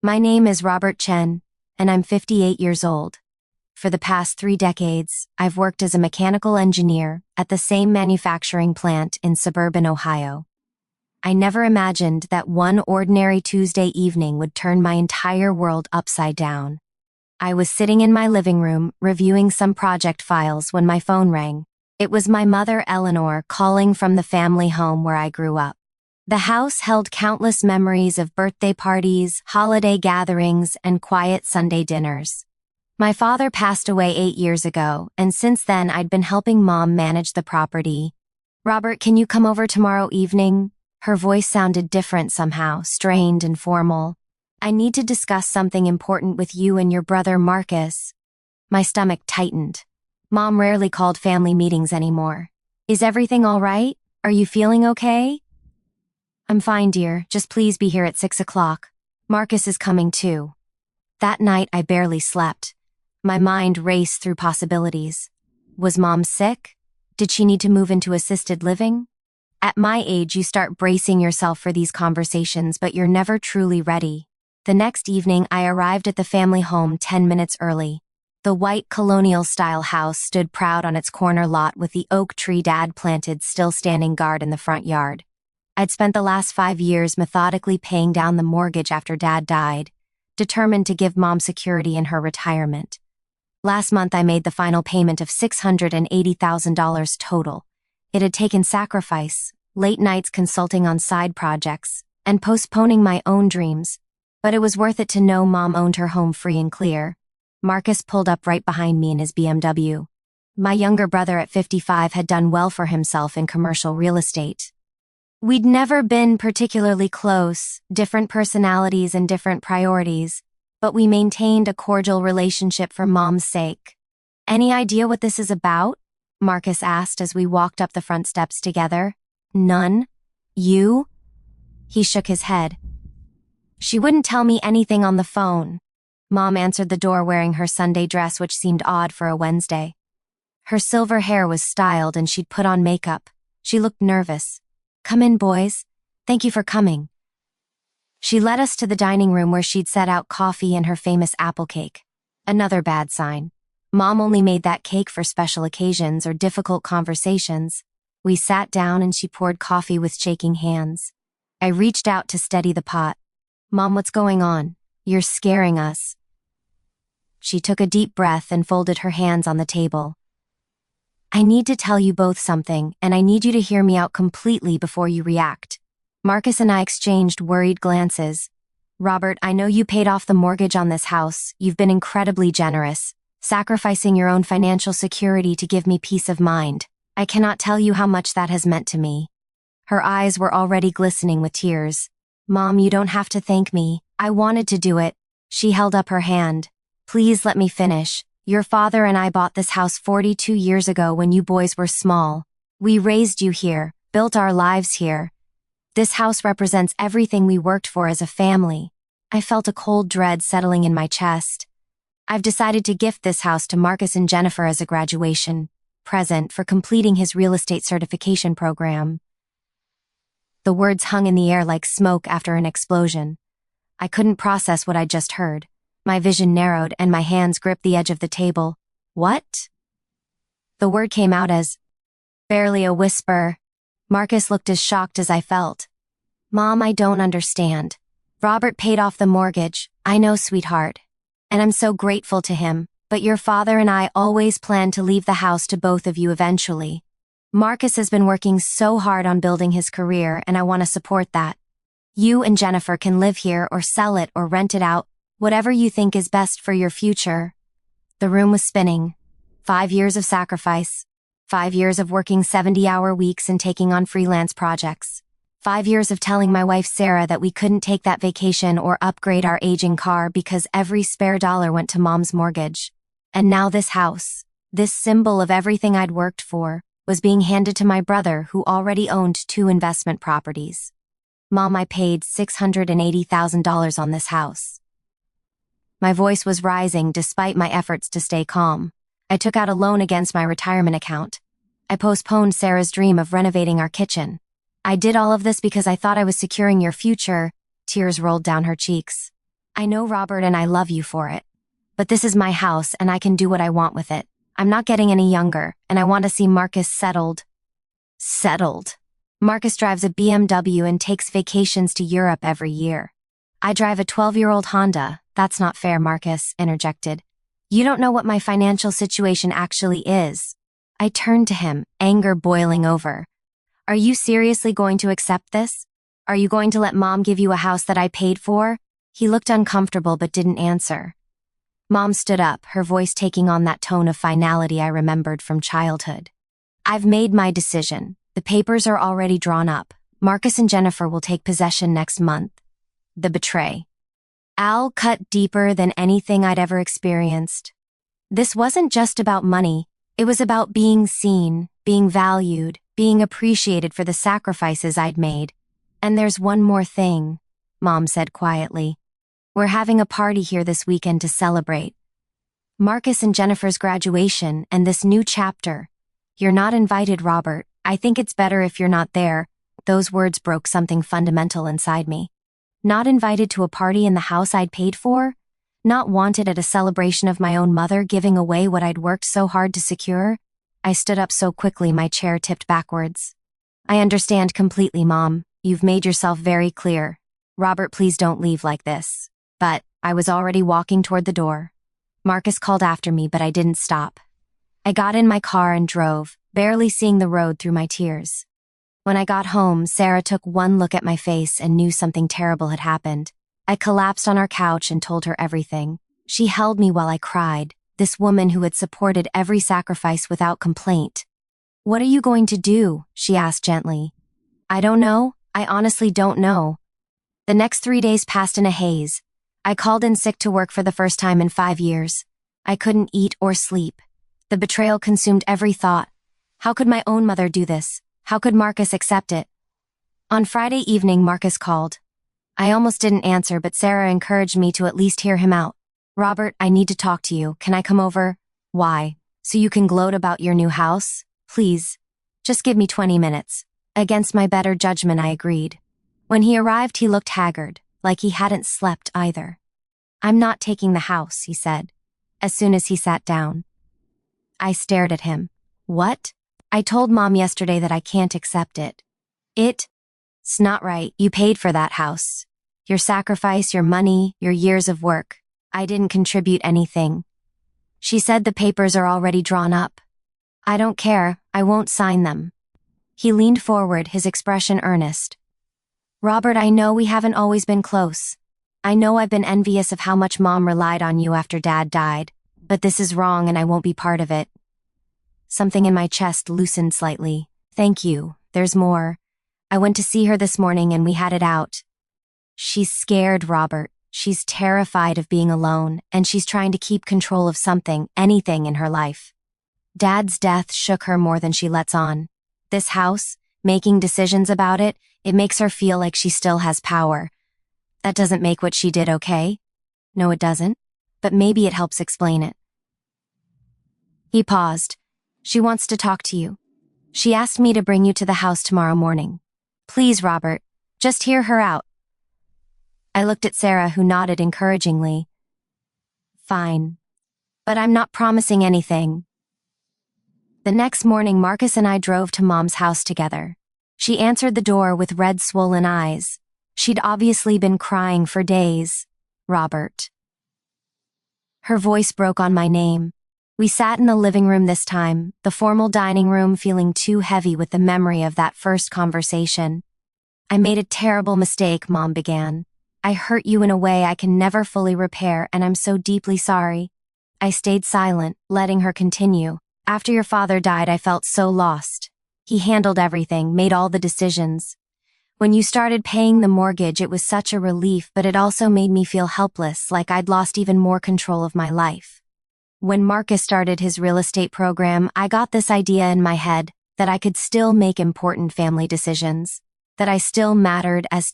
My name is Robert Chen, and I'm 58 years old. For the past 3 decades, I've worked as a mechanical engineer at the same manufacturing plant in suburban Ohio. I never imagined that one ordinary Tuesday evening would turn my entire world upside down. I was sitting in my living room reviewing some project files when my phone rang. It was my mother, Eleanor, calling from the family home where I grew up. The house held countless memories of birthday parties, holiday gatherings, and quiet Sunday dinners. My father passed away 8 years ago, and since then I'd been helping Mom manage the property. "Robert, can you come over tomorrow evening?" Her voice sounded different somehow, strained and formal. "I need to discuss something important with you and your brother Marcus." My stomach tightened. Mom rarely called family meetings anymore. "Is everything all right? Are you feeling okay?" "I'm fine, dear. Just please be here at 6 o'clock. Marcus is coming too." That night I barely slept. My mind raced through possibilities. Was Mom sick? Did she need to move into assisted living? At my age, you start bracing yourself for these conversations, but you're never truly ready. The next evening, I arrived at the family home 10 minutes early. The white colonial-style house stood proud on its corner lot with the oak tree Dad planted still standing guard in the front yard. I'd spent the last 5 years methodically paying down the mortgage after Dad died, determined to give Mom security in her retirement. Last month, I made the final payment of $680,000 total. It had taken sacrifice, late nights consulting on side projects, and postponing my own dreams, but it was worth it to know Mom owned her home free and clear. Marcus pulled up right behind me in his BMW. My younger brother at 55 had done well for himself in commercial real estate. We'd never been particularly close, different personalities and different priorities, but we maintained a cordial relationship for Mom's sake. "Any idea what this is about?" Marcus asked as we walked up the front steps together. "None? You?" He shook his head. "She wouldn't tell me anything on the phone." Mom answered the door wearing her Sunday dress, which seemed odd for a Wednesday. Her silver hair was styled and she'd put on makeup. She looked nervous. "Come in, boys. Thank you for coming." She led us to the dining room where she'd set out coffee and her famous apple cake. Another bad sign. Mom only made that cake for special occasions or difficult conversations. We sat down and she poured coffee with shaking hands. I reached out to steady the pot. "Mom, what's going on? You're scaring us." She took a deep breath and folded her hands on the table. "I need to tell you both something, and I need you to hear me out completely before you react." Marcus and I exchanged worried glances. "Robert, I know you paid off the mortgage on this house. You've been incredibly generous, sacrificing your own financial security to give me peace of mind. I cannot tell you how much that has meant to me." Her eyes were already glistening with tears. "Mom, you don't have to thank me. I wanted to do it." She held up her hand. "Please let me finish. Your father and I bought this house 42 years ago when you boys were small. We raised you here, built our lives here. This house represents everything we worked for as a family." I felt a cold dread settling in my chest. "I've decided to gift this house to Marcus and Jennifer as a graduation present for completing his real estate certification program." The words hung in the air like smoke after an explosion. I couldn't process what I'd just heard. My vision narrowed and my hands gripped the edge of the table. "What?" The word came out as barely a whisper. Marcus looked as shocked as I felt. "Mom, I don't understand. Robert paid off the mortgage. I know, sweetheart. And I'm so grateful to him, but your father and I always planned to leave the house to both of you eventually. Marcus has been working so hard on building his career, and I want to support that. You and Jennifer can live here or sell it or rent it out, whatever you think is best for your future." The room was spinning. 5 years of sacrifice. 5 years of working 70-hour weeks and taking on freelance projects. 5 years of telling my wife Sarah that we couldn't take that vacation or upgrade our aging car because every spare dollar went to Mom's mortgage. And now this house, this symbol of everything I'd worked for, was being handed to my brother who already owned 2 investment properties. "Mom, I paid $680,000 on this house." My voice was rising despite my efforts to stay calm. I took out a loan against my retirement account. I postponed Sarah's dream of renovating our kitchen. I did all of this because I thought I was securing your future. Tears rolled down her cheeks. I know, Robert, and I love you for it. But this is my house, and I can do what I want with it. I'm not getting any younger, and I want to see Marcus settled. Settled. Marcus drives a BMW and takes vacations to Europe every year. I drive a 12-year-old Honda. That's not fair, Marcus interjected. You don't know what my financial situation actually is. I turned to him, anger boiling over. Are you seriously going to accept this? Are you going to let Mom give you a house that I paid for? He looked uncomfortable but didn't answer. Mom stood up, her voice taking on that tone of finality I remembered from childhood. I've made my decision. The papers are already drawn up. Marcus and Jennifer will take possession next month. The Betrayal. Al cut deeper than anything I'd ever experienced. This wasn't just about money. It was about being seen, being valued, being appreciated for the sacrifices I'd made. And there's one more thing, Mom said quietly. We're having a party here this weekend to celebrate Marcus and Jennifer's graduation and this new chapter. You're not invited, Robert. I think it's better if you're not there. Those words broke something fundamental inside me. Not invited to a party in the house I'd paid for? Not wanted at a celebration of my own mother giving away what I'd worked so hard to secure? I stood up so quickly my chair tipped backwards. I understand completely, Mom. You've made yourself very clear. Robert, please don't leave like this. But I was already walking toward the door. Marcus called after me, but I didn't stop. I got in my car and drove, barely seeing the road through my tears. When I got home, Sarah took one look at my face and knew something terrible had happened. I collapsed on our couch and told her everything. She held me while I cried, this woman who had supported every sacrifice without complaint. What are you going to do? She asked gently. I don't know. I honestly don't know. The next 3 days passed in a haze. I called in sick to work for the first time in 5 years. I couldn't eat or sleep. The betrayal consumed every thought. How could my own mother do this? How could Marcus accept it? On Friday evening, Marcus called. I almost didn't answer, but Sarah encouraged me to at least hear him out. Robert, I need to talk to you. Can I come over? Why? So you can gloat about your new house? Please. Just give me 20 minutes. Against my better judgment, I agreed. When he arrived, he looked haggard, like he hadn't slept either. I'm not taking the house, he said, as soon as he sat down. I stared at him. What? I told Mom yesterday that I can't accept it. It's not right. You paid for that house. Your sacrifice, your money, your years of work. I didn't contribute anything. She said the papers are already drawn up. I don't care. I won't sign them. He leaned forward, his expression earnest. Robert, I know we haven't always been close. I know I've been envious of how much Mom relied on you after Dad died, but this is wrong and I won't be part of it. Something in my chest loosened slightly. Thank you. There's more. I went to see her this morning and we had it out. She's scared, Robert. She's terrified of being alone, and she's trying to keep control of something, anything in her life. Dad's death shook her more than she lets on. This house, making decisions about it, it makes her feel like she still has power. That doesn't make what she did okay. No, it doesn't. But maybe it helps explain it. He paused. She wants to talk to you. She asked me to bring you to the house tomorrow morning. Please, Robert, just hear her out. I looked at Sarah, who nodded encouragingly. Fine. But I'm not promising anything. The next morning, Marcus and I drove to Mom's house together. She answered the door with red, swollen eyes. She'd obviously been crying for days. Robert. Her voice broke on my name. We sat in the living room this time, the formal dining room feeling too heavy with the memory of that first conversation. I made a terrible mistake, Mom began. I hurt you in a way I can never fully repair, and I'm so deeply sorry. I stayed silent, letting her continue. After your father died, I felt so lost. He handled everything, made all the decisions. When you started paying the mortgage, it was such a relief, but it also made me feel helpless, like I'd lost even more control of my life. When Marcus started his real estate program, I got this idea in my head that I could still make important family decisions, that I still mattered as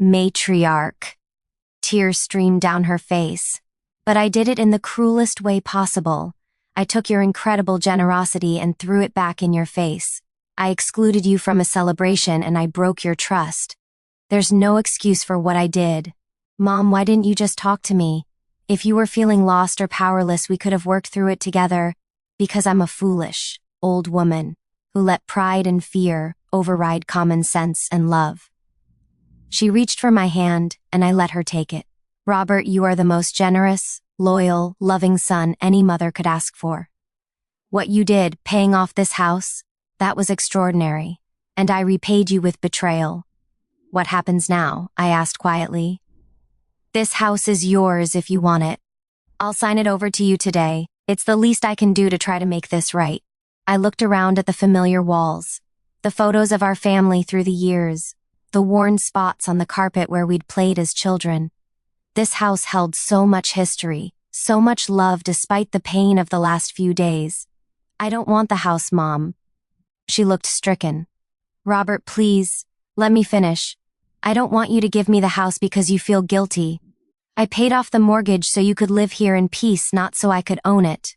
matriarch. Tears streamed down her face. But I did it in the cruelest way possible. I took your incredible generosity and threw it back in your face. I excluded you from a celebration and I broke your trust. There's no excuse for what I did. Mom, why didn't you just talk to me? If you were feeling lost or powerless, we could have worked through it together. Because I'm a foolish, old woman who let pride and fear override common sense and love. She reached for my hand, and I let her take it. Robert, you are the most generous, loyal, loving son any mother could ask for. What you did, paying off this house, that was extraordinary, and I repaid you with betrayal. What happens now? I asked quietly. This house is yours if you want it. I'll sign it over to you today. It's the least I can do to try to make this right. I looked around at the familiar walls, the photos of our family through the years, the worn spots on the carpet where we'd played as children. This house held so much history, so much love despite the pain of the last few days. I don't want the house, Mom. She looked stricken. Robert, please, let me finish. I don't want you to give me the house because you feel guilty. I paid off the mortgage so you could live here in peace, not so I could own it.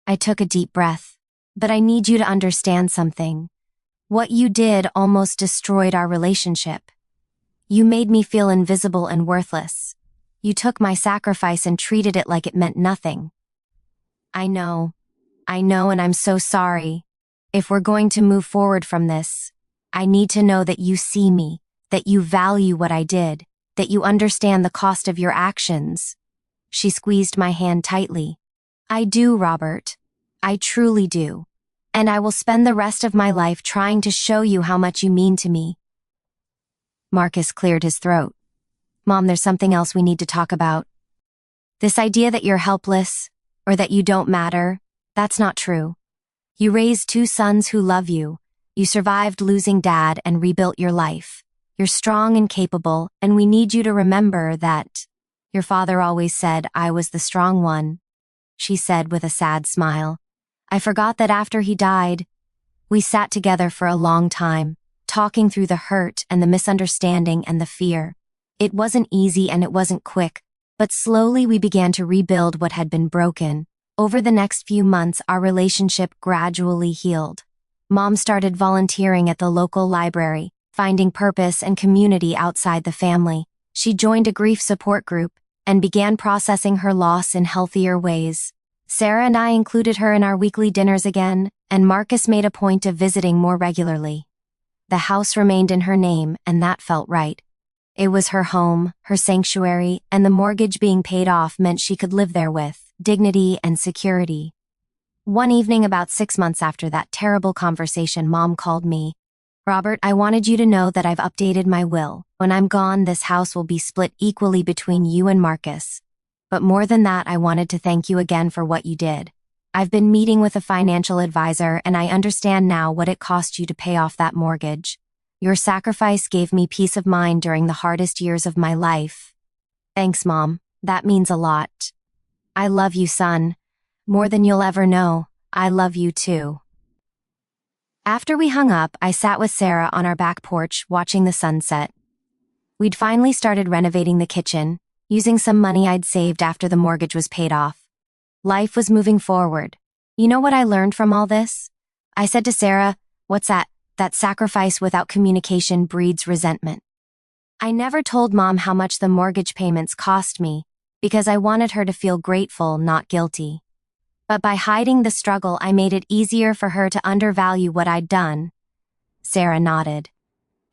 I took a deep breath. But I need you to understand something. What you did almost destroyed our relationship. You made me feel invisible and worthless. You took my sacrifice and treated it like it meant nothing. I know, and I'm so sorry. If we're going to move forward from this, I need to know that you see me, that you value what I did, that you understand the cost of your actions. She squeezed my hand tightly. I do, Robert. I truly do. And I will spend the rest of my life trying to show you how much you mean to me. Marcus cleared his throat. Mom, there's something else we need to talk about. This idea that you're helpless, or that you don't matter, that's not true. You raised 2 sons who love you. You survived losing Dad and rebuilt your life. You're strong and capable, and we need you to remember that. Your father always said I was the strong one, she said with a sad smile. I forgot that after he died, we sat together for a long time, talking through the hurt and the misunderstanding and the fear. It wasn't easy and it wasn't quick, but slowly we began to rebuild what had been broken. Over the next few months, our relationship gradually healed. Mom started volunteering at the local library, finding purpose and community outside the family. She joined a grief support group and began processing her loss in healthier ways. Sarah and I included her in our weekly dinners again, and Marcus made a point of visiting more regularly. The house remained in her name, and that felt right. It was her home, her sanctuary, and the mortgage being paid off meant she could live there with dignity and security. One evening about 6 months after that terrible conversation, Mom called me. Robert, I wanted you to know that I've updated my will. When I'm gone, this house will be split equally between you and Marcus. But more than that, I wanted to thank you again for what you did. I've been meeting with a financial advisor, and I understand now what it cost you to pay off that mortgage. Your sacrifice gave me peace of mind during the hardest years of my life. Thanks, Mom. That means a lot. I love you, son. More than you'll ever know. I love you too. After we hung up, I sat with Sarah on our back porch watching the sunset. We'd finally started renovating the kitchen, using some money I'd saved after the mortgage was paid off. Life was moving forward. You know what I learned from all this? I said to Sarah, what's that? That sacrifice without communication breeds resentment. I never told Mom how much the mortgage payments cost me, because I wanted her to feel grateful, not guilty. But by hiding the struggle, I made it easier for her to undervalue what I'd done. Sarah nodded.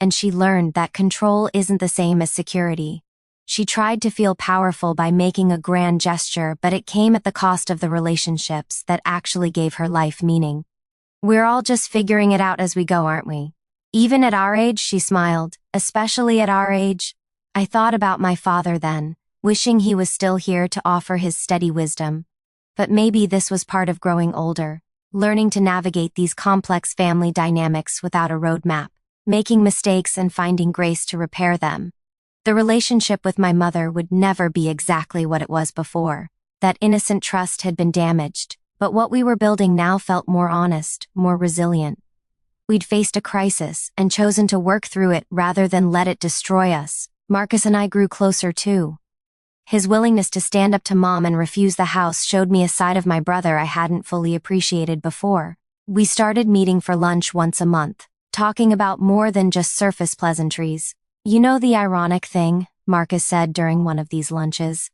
And she learned that control isn't the same as security. She tried to feel powerful by making a grand gesture, but it came at the cost of the relationships that actually gave her life meaning. We're all just figuring it out as we go, aren't we? Even at our age, she smiled. Especially at our age. I thought about my father then, wishing he was still here to offer his steady wisdom. But maybe this was part of growing older, learning to navigate these complex family dynamics without a roadmap, making mistakes and finding grace to repair them. The relationship with my mother would never be exactly what it was before. That innocent trust had been damaged, but what we were building now felt more honest, more resilient. We'd faced a crisis and chosen to work through it rather than let it destroy us. Marcus and I grew closer too. His willingness to stand up to Mom and refuse the house showed me a side of my brother I hadn't fully appreciated before. We started meeting for lunch once a month, talking about more than just surface pleasantries. You know the ironic thing? Marcus said during one of these lunches.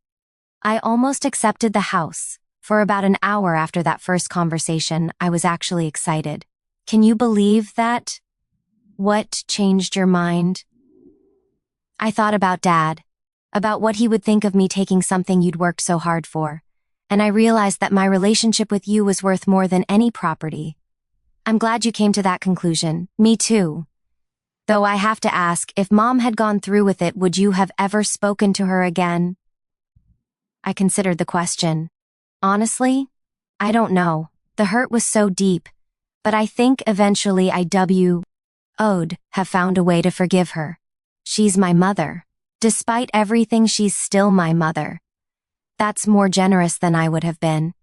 I almost accepted the house. For about an hour after that first conversation, I was actually excited. Can you believe that? What changed your mind? I thought about Dad, about what he would think of me taking something you'd worked so hard for, and I realized that my relationship with you was worth more than any property. I'm glad you came to that conclusion. Me too. Though I have to ask, if Mom had gone through with it, would you have ever spoken to her again? I considered the question. Honestly, I don't know. The hurt was so deep, but I think eventually I'd have found a way to forgive her. She's my mother. Despite everything, she's still my mother. That's more generous than I would have been.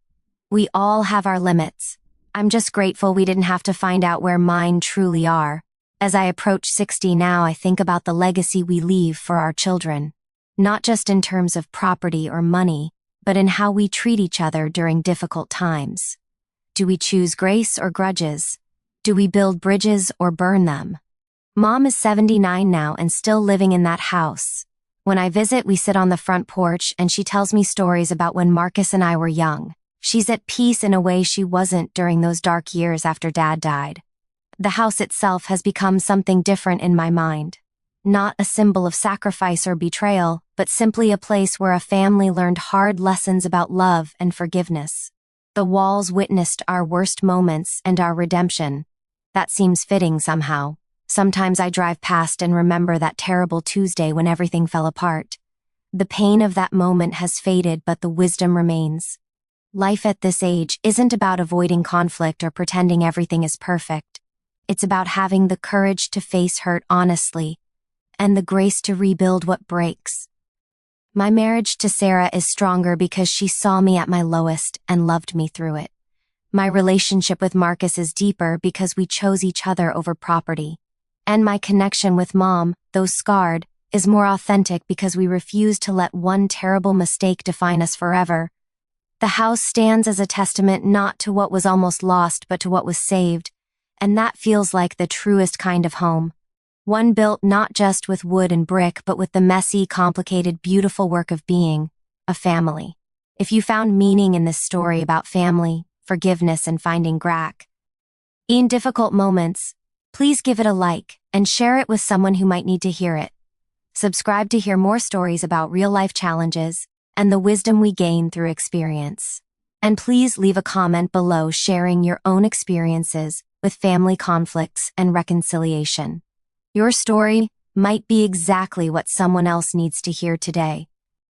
We all have our limits. I'm just grateful we didn't have to find out where mine truly are. As I approach 60 now, I think about the legacy we leave for our children. Not just in terms of property or money, but in how we treat each other during difficult times. Do we choose grace or grudges? Do we build bridges or burn them? Mom is 79 now and still living in that house. When I visit, we sit on the front porch and she tells me stories about when Marcus and I were young. She's at peace in a way she wasn't during those dark years after Dad died. The house itself has become something different in my mind. Not a symbol of sacrifice or betrayal, but simply a place where a family learned hard lessons about love and forgiveness. The walls witnessed our worst moments and our redemption. That seems fitting somehow. Sometimes I drive past and remember that terrible Tuesday when everything fell apart. The pain of that moment has faded, but the wisdom remains. Life at this age isn't about avoiding conflict or pretending everything is perfect. It's about having the courage to face hurt honestly, and the grace to rebuild what breaks. My marriage to Sarah is stronger because she saw me at my lowest and loved me through it. My relationship with Marcus is deeper because we chose each other over property. And my connection with Mom, though scarred, is more authentic because we refused to let one terrible mistake define us forever. The house stands as a testament not to what was almost lost but to what was saved, and that feels like the truest kind of home. One built not just with wood and brick but with the messy, complicated, beautiful work of being a family. If you found meaning in this story about family, forgiveness, and finding grack in difficult moments, please give it a like and share it with someone who might need to hear it. Subscribe to hear more stories about real-life challenges and the wisdom we gain through experience. And please leave a comment below sharing your own experiences with family conflicts and reconciliation. Your story might be exactly what someone else needs to hear today.